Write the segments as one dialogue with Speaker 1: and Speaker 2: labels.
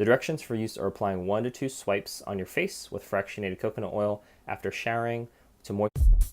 Speaker 1: The directions for use are applying 1 to 2 swipes on your face with fractionated coconut oil after showering to moisturize.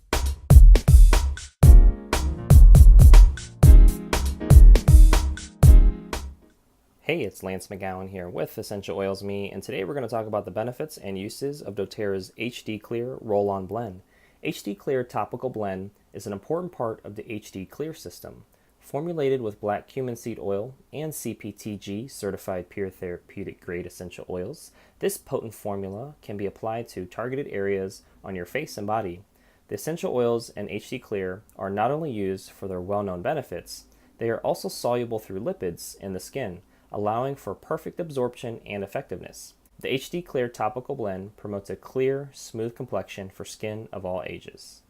Speaker 1: Hey, it's Lance McGowan here with Essential Oils Me, and today we're going to talk about the benefits and uses of doTERRA's HD Clear Roll-On Blend. HD Clear Topical Blend is an important part of the HD Clear system. Formulated with black cumin seed oil and CPTG certified pure therapeutic grade essential oils, this potent formula can be applied to targeted areas on your face and body. The essential oils in HD Clear are not only used for their well-known benefits, they are also soluble through lipids in the skin, allowing for perfect absorption and effectiveness. The HD Clear Topical Blend promotes a clear, smooth complexion for skin of all ages.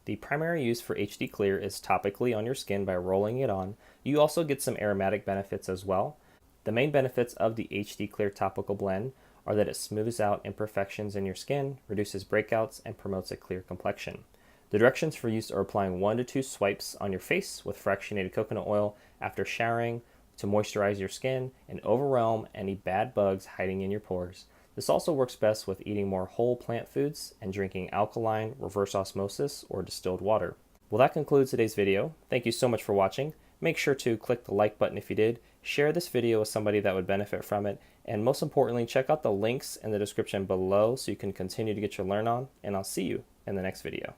Speaker 1: The primary use for HD Clear is topically on your skin by rolling it on. You also get some aromatic benefits as well. The main benefits of the HD Clear Topical Blend are that it smooths out imperfections in your skin, reduces breakouts, and promotes a clear complexion. The directions for use are applying 1 to 2 swipes on your face with fractionated coconut oil after showering to moisturize your skin and overwhelm any bad bugs hiding in your pores. This also works best with eating more whole plant foods and drinking alkaline, reverse osmosis, or distilled water. Well, that concludes today's video. Thank you so much for watching. Make sure to click the like button if you did, share this video with somebody that would benefit from it, and most importantly, check out the links in the description below so you can continue to get your learn on, and I'll see you in the next video.